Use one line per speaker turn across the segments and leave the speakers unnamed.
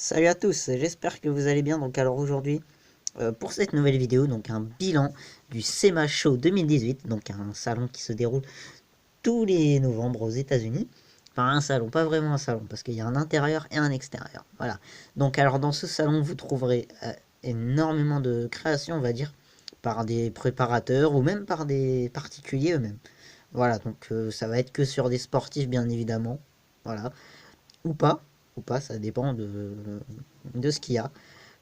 Salut à tous, j'espère que vous allez bien. Donc alors aujourd'hui, pour cette nouvelle vidéo, donc un bilan du SEMA Show 2018, donc un salon qui se déroule tous les novembre aux États-Unis. Enfin un salon, pas vraiment un salon, parce qu'il y a un intérieur et un extérieur. Voilà. Donc alors dans ce salon, vous trouverez énormément de créations, on va dire, par des préparateurs ou même par des particuliers eux-mêmes. Voilà, donc ça va être que sur des sportifs bien évidemment. Voilà. Ou pas, ça dépend de ce qu'il y a.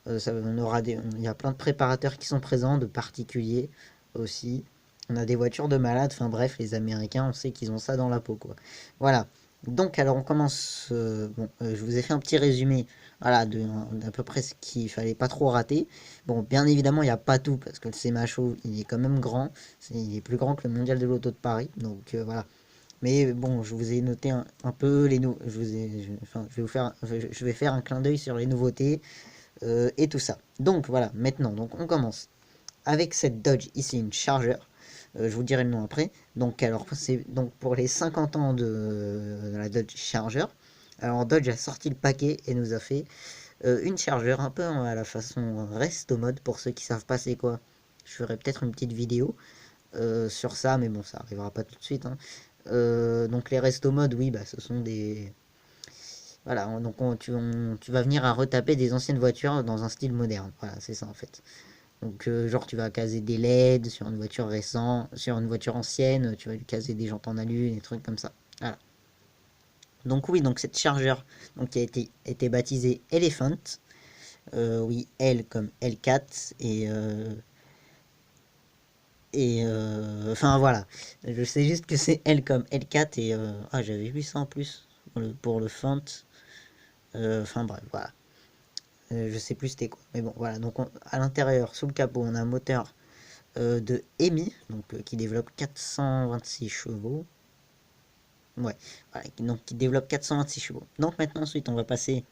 Il y a plein de préparateurs qui sont présents, de particuliers aussi. On a des voitures de malades, enfin bref, les Américains, on sait qu'ils ont ça dans la peau, quoi. Voilà. Donc, alors on commence. Je vous ai fait un petit résumé, voilà, d'à peu près ce qu'il fallait pas trop rater. Bon, bien évidemment, il n'y a pas tout parce que le CMA-Show, il est quand même grand. Il est plus grand que le Mondial de l'Auto de Paris, donc voilà. Mais bon, je vous ai noté un peu les nou je vous ai, je, enfin, je vais vous faire, je vais faire un clin d'œil sur les nouveautés et tout ça. Donc voilà, maintenant, donc on commence avec cette Dodge ici, une Charger. Je vous dirai le nom après. Donc alors c'est donc pour les 50 ans de la Dodge Charger. Alors Dodge a sorti le paquet et nous a fait une Charger un peu à la façon resto mode pour ceux qui savent pas c'est quoi. Je ferai peut-être une petite vidéo sur ça, mais bon, ça arrivera pas tout de suite, hein. Donc les resto mode, oui, bah ce sont des... Voilà, donc tu vas venir à retaper des anciennes voitures dans un style moderne. Voilà, c'est ça en fait. Donc genre tu vas caser des LED sur une voiture récente, sur une voiture ancienne, tu vas lui caser des jantes en alu, des trucs comme ça. Voilà. Donc oui, donc cette chargeur donc, qui a été baptisée Elephant. Oui, L comme L4 enfin voilà, je sais juste que c'est L comme L4 ah j'avais vu ça en plus pour le font. Enfin bref, voilà. Je sais plus c'était quoi. Mais bon, voilà. Donc à l'intérieur, sous le capot, on a un moteur de EMI, donc qui développe 426 chevaux. Ouais, voilà, donc qui développe 426 chevaux. Donc maintenant, ensuite, on va passer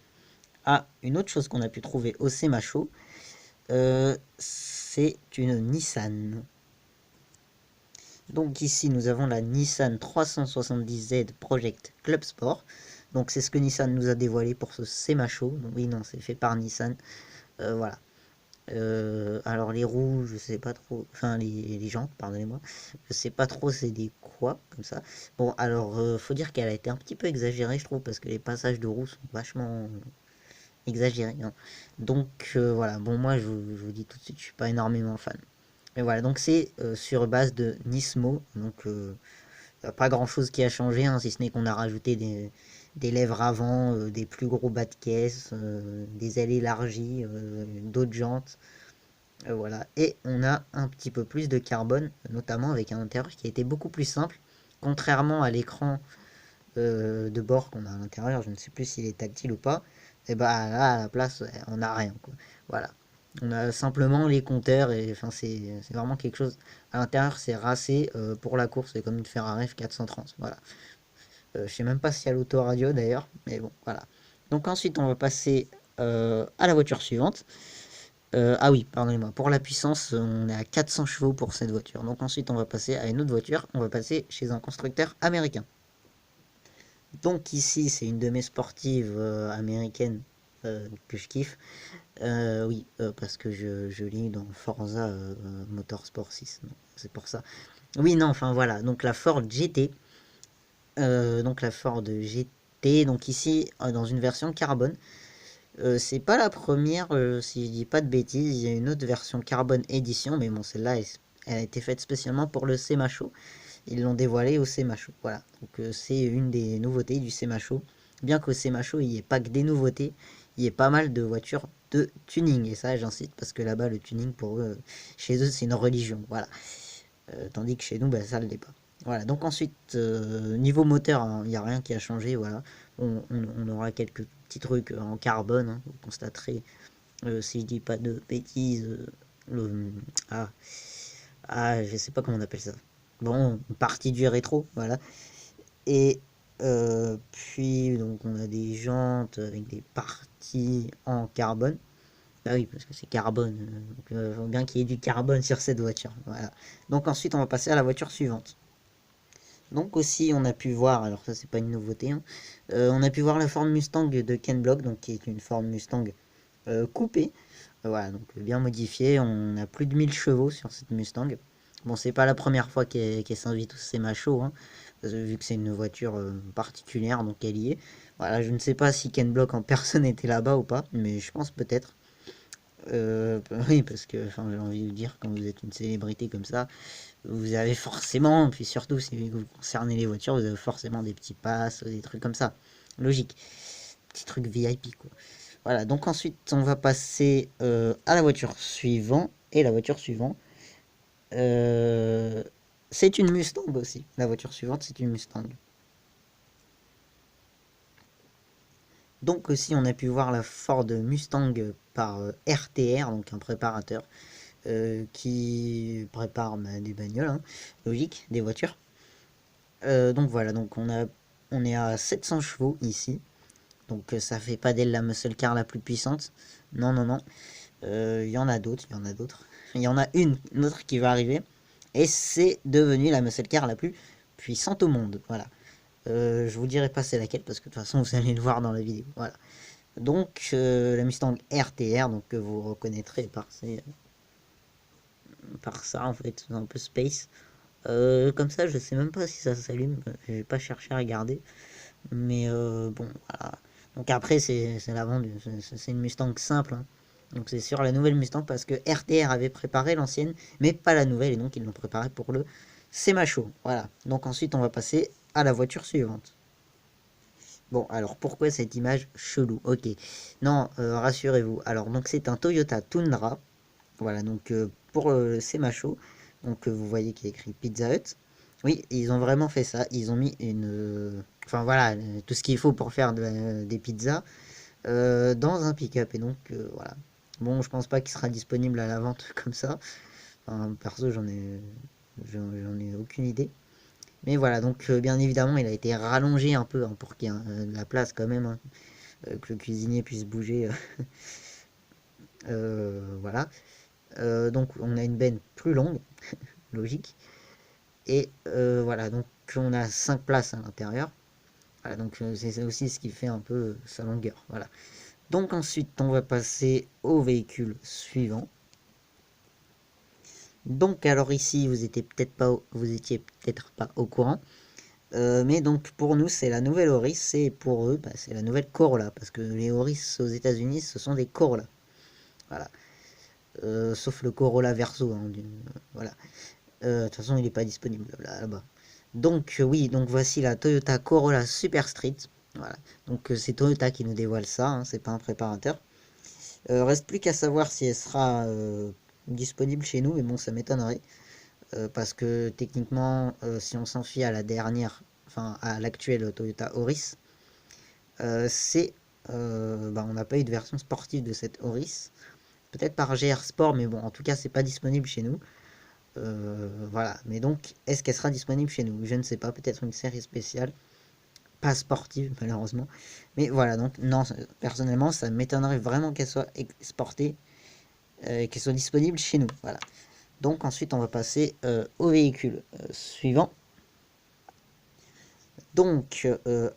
à une autre chose qu'on a pu trouver au Semacho. C'est une Nissan. Donc ici, nous avons la Nissan 370Z Project Club Sport. Donc c'est ce que Nissan nous a dévoilé pour ce Semacho. Donc oui, non, c'est fait par Nissan. Voilà. Alors les roues, je sais pas trop, enfin les jantes, pardonnez-moi, je sais pas trop c'est des quoi, comme ça. Bon, alors faut dire qu'elle a été un petit peu exagérée, je trouve, parce que les passages de roues sont vachement exagérés, hein. Donc voilà, bon moi je vous dis tout de suite, je suis pas énormément fan. Mais voilà, donc c'est sur base de Nismo, donc y a pas grand chose qui a changé, hein, si ce n'est qu'on a rajouté des lèvres avant, des plus gros bas de caisse, des ailes élargies, d'autres jantes. Voilà, et on a un petit peu plus de carbone, notamment avec un intérieur qui a été beaucoup plus simple, contrairement à l'écran de bord qu'on a à l'intérieur, je ne sais plus s'il est tactile ou pas, et bah là à la place on n'a rien, quoi. Voilà, on a simplement les compteurs et enfin c'est vraiment quelque chose à l'intérieur, c'est racé pour la course, c'est comme une Ferrari F430. Voilà, je sais même pas s'il y a l'autoradio d'ailleurs, mais bon voilà. Donc ensuite on va passer à la voiture suivante. Ah oui, pardonnez-moi. Pour la puissance, on est à 400 chevaux pour cette voiture. Donc ensuite, on va passer à une autre voiture. On va passer chez un constructeur américain. Donc ici, c'est une de mes sportives américaines que je kiffe. Oui, parce que je lis dans Forza Motorsport 6. C'est pour ça. Oui, non, enfin voilà. Donc la Ford GT. Donc la Ford GT. Donc ici, dans une version carbone. C'est pas la première, si je dis pas de bêtises, il y a une autre version Carbone Edition, mais bon, celle-là, elle a été faite spécialement pour le CMA-Show. Ils l'ont dévoilé au CMA-Show, voilà. Donc c'est une des nouveautés du CMA-Show. Bien qu'au CMA-Show, il n'y ait pas que des nouveautés, il y ait pas mal de voitures de tuning. Et ça, j'incite, parce que là-bas, le tuning, pour eux, chez eux, c'est une religion, voilà. Tandis que chez nous, bah, ça le l'est pas. Voilà, donc ensuite, niveau moteur, hein, il n'y a rien qui a changé, voilà. On aura quelques petits trucs en carbone, hein, vous constaterez, si je dis pas de bêtises, le, ah, je sais pas comment on appelle ça. Bon, une partie du rétro, voilà. Et puis, donc, on a des jantes avec des parties en carbone. Ah oui, parce que c'est carbone. Donc, il faut bien qu'il y ait du carbone sur cette voiture. Voilà. Donc ensuite, on va passer à la voiture suivante. Donc aussi on a pu voir, alors ça c'est pas une nouveauté, hein, on a pu voir la Ford Mustang de Ken Block, donc qui est une Ford Mustang coupée. Voilà, donc bien modifiée, on a plus de 1000 chevaux sur cette Mustang. Bon, c'est pas la première fois qu'elle s'invite au SEMA Show, hein, vu que c'est une voiture particulière, donc elle y est. Voilà, je ne sais pas si Ken Block en personne était là-bas ou pas, mais je pense peut-être. Oui, parce que enfin, j'ai envie de dire, quand vous êtes une célébrité comme ça, vous avez forcément, puis surtout si vous concernez les voitures, vous avez forcément des petits passes, des trucs comme ça. Logique. Petit truc VIP, quoi. Voilà, donc ensuite, on va passer à la voiture suivante. Et la voiture suivante, euh, c'est une Mustang aussi. La voiture suivante, c'est une Mustang. Donc aussi, on a pu voir la Ford Mustang par RTR, donc un préparateur qui prépare des bagnoles, hein, logique, des voitures. Donc voilà, donc on est à 700 chevaux ici. Donc ça fait pas d'elle la muscle car la plus puissante. Non, non, non. Il y en a d'autres, il y en a d'autres. Il y en a une autre qui va arriver. Et c'est devenu la muscle car la plus puissante au monde. Voilà. Je vous dirai pas c'est laquelle parce que de toute façon vous allez le voir dans la vidéo. Voilà. Donc la Mustang RTR, donc que vous reconnaîtrez par ça en fait, un peu space. Comme ça, je sais même pas si ça s'allume. J'ai pas cherché à regarder. Mais bon, voilà. Donc après, c'est la vendue. C'est une Mustang simple, hein. Donc c'est sur la nouvelle Mustang parce que RTR avait préparé l'ancienne, mais pas la nouvelle. Et donc ils l'ont préparé pour le Semacho. Voilà. Donc ensuite, on va passer à la voiture suivante. Bon, alors pourquoi cette image chelou? Ok. Non, rassurez-vous. Alors, donc c'est un Toyota Tundra. Voilà, donc pour le Semacho. Donc vous voyez qu'il y a écrit Pizza Hut. Oui, ils ont vraiment fait ça. Ils ont mis une... enfin voilà, tout ce qu'il faut pour faire des pizzas dans un pick-up. Et donc voilà. Bon, je pense pas qu'il sera disponible à la vente comme ça. Enfin, perso, j'en ai aucune idée. Mais voilà, donc bien évidemment, il a été rallongé un peu, hein, pour qu'il y ait de la place quand même, hein, que le cuisinier puisse bouger. Voilà. Donc on a une benne plus longue, logique. Et voilà, donc on a 5 places à l'intérieur. Voilà, donc c'est aussi ce qui fait un peu sa longueur. Voilà. Donc ensuite, on va passer au véhicule suivant. Donc alors ici, vous étiez peut-être pas au courant. Mais donc pour nous, c'est la nouvelle Auris et pour eux, bah, c'est la nouvelle Corolla. Parce que les Auris aux États-Unis, ce sont des Corolla. Voilà. Sauf le Corolla Verso, hein, voilà. De toute façon, il n'est pas disponible là-bas. Donc oui, donc voici la Toyota Corolla Super Street. Voilà. Donc c'est Toyota qui nous dévoile ça, hein, c'est pas un préparateur. Reste plus qu'à savoir si elle sera disponible chez nous, mais bon, ça m'étonnerait. Parce que techniquement, si on s'en fie à la dernière, enfin à l'actuelle Toyota Auris, c'est... bah, on n'a pas eu de version sportive de cette Auris. Peut-être par GR Sport, mais bon, en tout cas, c'est pas disponible chez nous. Voilà, mais donc, est-ce qu'elle sera disponible chez nous? Je ne sais pas, peut-être une série spéciale, pas sportive malheureusement. Mais voilà, donc non, personnellement, ça m'étonnerait vraiment qu'elle soit exportée, qu'elle soit disponible chez nous. Voilà. Donc ensuite, on va passer au véhicule suivant. Donc,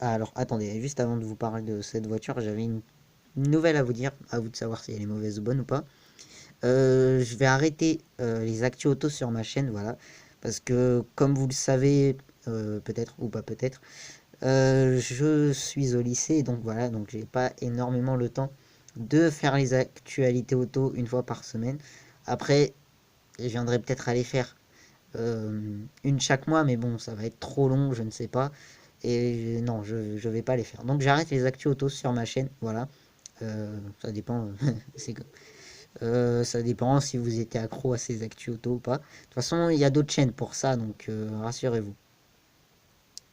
alors attendez, juste avant de vous parler de cette voiture, j'avais une nouvelle à vous dire, à vous de savoir si elle est mauvaise ou bonne ou pas. Je vais arrêter les actus auto sur ma chaîne, voilà, parce que comme vous le savez, peut-être ou pas peut-être, je suis au lycée, donc voilà, donc j'ai pas énormément le temps de faire les actualités auto une fois par semaine. Après, je viendrai peut-être à les faire une chaque mois, mais bon, ça va être trop long, je ne sais pas. Et non, je vais pas les faire. Donc j'arrête les actus auto sur ma chaîne, voilà. Ça dépend, ça dépend si vous étiez accro à ces actus auto ou pas. De toute façon, il y a d'autres chaînes pour ça, donc rassurez-vous.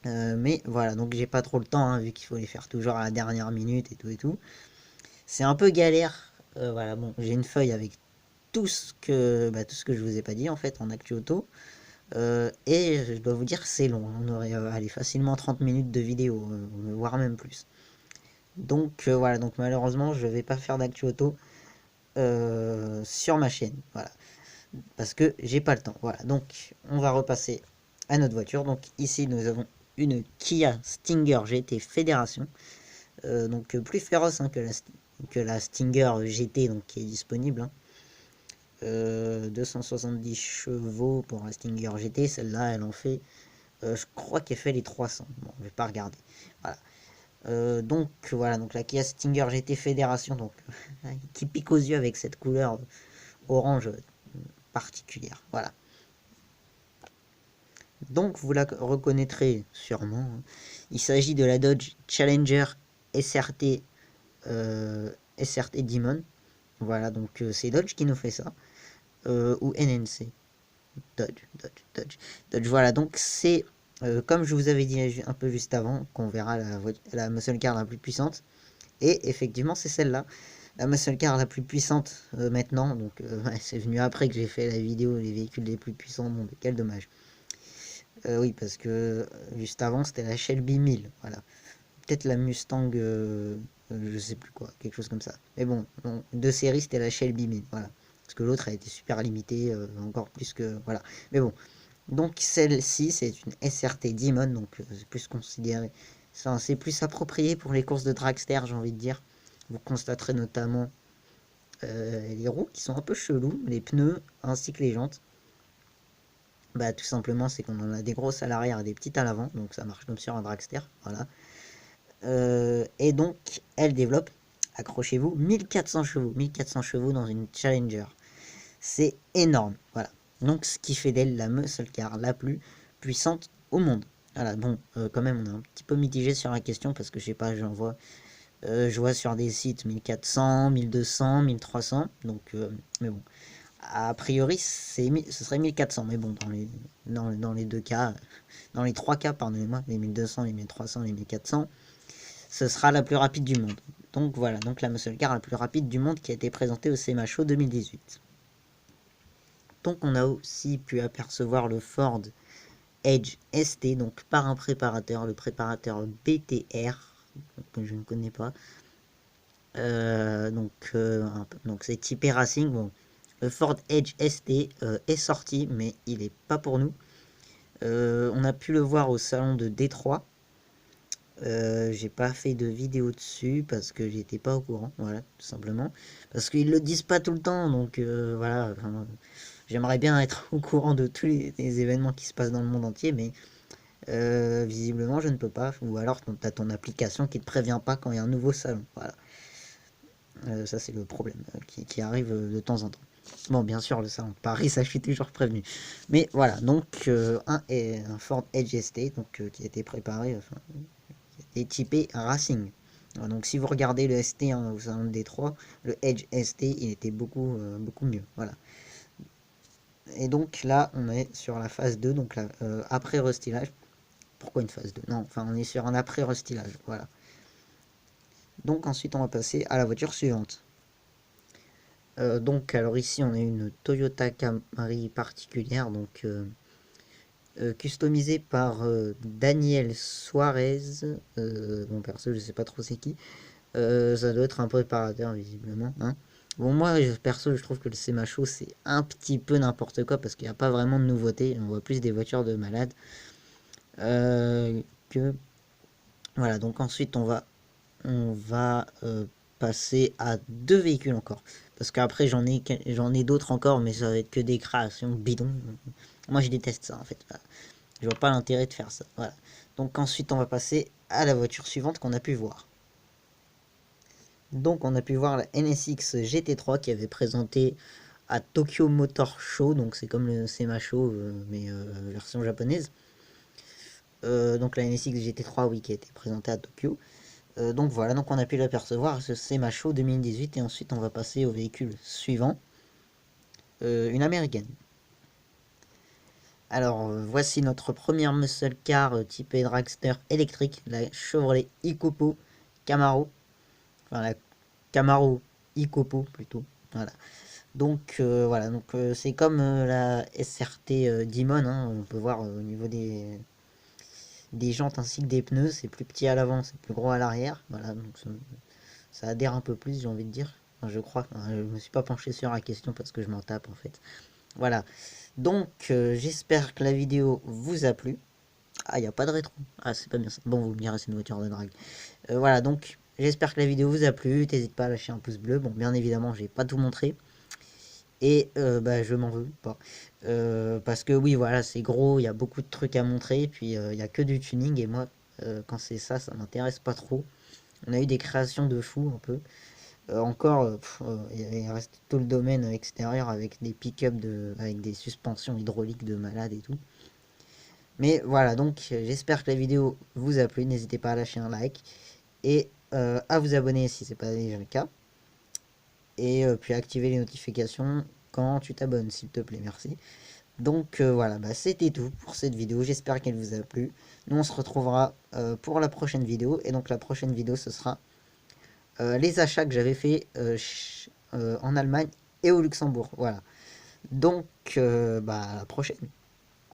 Mais voilà, donc j'ai pas trop le temps, hein, vu qu'il faut les faire toujours à la dernière minute et tout et tout. C'est un peu galère. Voilà, bon, j'ai une feuille avec tout ce que je vous ai pas dit en fait en actu auto. Et je dois vous dire que c'est long. On aurait allez, facilement 30 minutes de vidéo, voire même plus. Donc voilà, donc malheureusement je vais pas faire d'actu auto sur ma chaîne. Voilà. Parce que j'ai pas le temps. Voilà. Donc on va repasser à notre voiture. Donc ici nous avons une Kia Stinger GT Fédération, donc plus féroce hein, que la Stinger GT donc, qui est disponible. Hein. 270 chevaux pour la Stinger GT, celle-là elle en fait, je crois qu'elle fait les 300. Bon, je vais pas regarder. Voilà. Donc voilà, donc la Kia Stinger GT Fédération, donc qui pique aux yeux avec cette couleur orange particulière. Voilà. Donc vous la reconnaîtrez sûrement. Hein. Il s'agit de la Dodge Challenger SRT SRT Demon. Voilà, donc c'est Dodge qui nous fait ça. Ou NNC. Dodge. Voilà, donc c'est comme je vous avais dit un peu juste avant, qu'on verra la muscle car la plus puissante. Et effectivement, c'est celle-là. La muscle car la plus puissante maintenant. Donc ouais, c'est venu après que j'ai fait la vidéo les véhicules les plus puissants au monde. Quel dommage. Oui, parce que juste avant, c'était la Shelby 1000. Voilà. Peut-être la Mustang, je sais plus quoi, quelque chose comme ça. Mais bon, de série, c'était la Shelby 1000. Voilà. Parce que l'autre a été super limitée, encore plus que. Voilà. Mais bon. Donc celle-ci, c'est une SRT Demon, donc c'est plus considéré. C'est plus approprié pour les courses de dragster, j'ai envie de dire. Vous constaterez notamment les roues qui sont un peu chelous, les pneus ainsi que les jantes. Bah tout simplement c'est qu'on en a des grosses à l'arrière et des petites à l'avant, donc ça marche comme sur un dragster, voilà. Et donc elle développe, accrochez-vous, 1400 chevaux, 1400 chevaux dans une Challenger. C'est énorme, voilà. Donc ce qui fait d'elle la muscle car la plus puissante au monde. Voilà, bon, quand même on est un petit peu mitigé sur la question parce que je sais pas, je vois sur des sites 1400, 1200, 1300, donc mais bon. A priori, ce serait 1400, mais bon, dans les deux cas, dans les trois cas, pardonnez-moi, les 1200, les 1300, les 1400, ce sera la plus rapide du monde. Donc voilà, donc la muscle car la plus rapide du monde qui a été présentée au SEMA Show 2018. Donc on a aussi pu apercevoir le Ford Edge ST, donc par un préparateur, le préparateur BTR, que je ne connais pas. Donc c'est typé Racing, bon. Le Ford Edge ST est sorti, mais il n'est pas pour nous. On a pu le voir au salon de Détroit. J'ai pas fait de vidéo dessus parce que j'étais pas au courant, voilà, tout simplement. Parce qu'ils le disent pas tout le temps, donc voilà. J'aimerais bien être au courant de tous les événements qui se passent dans le monde entier, mais visiblement je ne peux pas. Ou alors tu as ton application qui te prévient pas quand il y a un nouveau salon, voilà. Ça c'est le problème qui arrive de temps en temps. Bon, bien sûr, le salon de Paris, ça je suis toujours prévenu. Mais voilà, donc un Ford Edge ST donc, qui a été préparé, enfin, qui est typé Racing. Alors, donc si vous regardez le ST hein, au salon de Détroit, le Edge ST il était beaucoup, beaucoup mieux. Voilà. Et donc là, on est sur la phase 2, donc là, après restylage. Pourquoi une phase 2? Non, enfin on est sur un après restylage. Voilà. Donc ensuite on va passer à la voiture suivante. Donc alors ici on a une Toyota Camry particulière, donc customisée par Daniel Suarez. Bon perso je sais pas trop c'est qui. Ça doit être un préparateur visiblement. Hein. Bon moi perso je trouve que le Semacho c'est un petit peu n'importe quoi parce qu'il n'y a pas vraiment de nouveauté. On voit plus des voitures de malades. Que voilà, donc ensuite on va passer à deux véhicules encore. Parce qu'après j'en ai d'autres encore, mais ça va être que des créations bidons. Moi je déteste ça en fait. Voilà. Je vois pas l'intérêt de faire ça. Voilà. Donc ensuite on va passer à la voiture suivante qu'on a pu voir. Donc on a pu voir la NSX GT3 qui avait présenté à Tokyo Motor Show. Donc c'est comme le SEMA Show mais version japonaise. Donc la NSX GT3 oui qui a été présentée à Tokyo. Donc voilà, donc on a pu l'apercevoir, c'est ma show 2018 et ensuite on va passer au véhicule suivant, une américaine. Alors voici notre première muscle car typée dragster électrique, la Chevrolet Icopo Camaro, enfin la Camaro Icopo plutôt, voilà. Donc voilà, donc c'est comme la SRT Demon, hein, on peut voir au niveau des jantes ainsi que des pneus, c'est plus petit à l'avant, c'est plus gros à l'arrière, voilà, donc ça adhère un peu plus, j'ai envie de dire. Enfin, je crois, je me suis pas penché sur la question parce que je m'en tape en fait. Voilà. Donc, j'espère que la vidéo vous a plu. Ah, il n'y a pas de rétro. Ah, c'est pas bien ça. Bon, vous me direz, c'est une voiture de drague. Voilà, donc, j'espère que la vidéo vous a plu. N'hésite pas à lâcher un pouce bleu. Bon, bien évidemment, j'ai pas tout montré. Et bah, je m'en veux pas. Parce que oui, voilà, c'est gros, il y a beaucoup de trucs à montrer. Et puis, il n'y a que du tuning. Et moi, quand c'est ça, ça m'intéresse pas trop. On a eu des créations de fous un peu. Encore, il reste tout le domaine extérieur avec des pick-up avec des suspensions hydrauliques de malade et tout. Mais voilà, donc j'espère que la vidéo vous a plu. N'hésitez pas à lâcher un like et à vous abonner si c'est pas déjà le cas. Et puis activer les notifications quand tu t'abonnes, s'il te plaît, merci. Donc voilà, bah, c'était tout pour cette vidéo. J'espère qu'elle vous a plu. Nous, on se retrouvera pour la prochaine vidéo. Et donc la prochaine vidéo, ce sera les achats que j'avais fait en Allemagne et au Luxembourg. Voilà. Donc, bah, à la prochaine.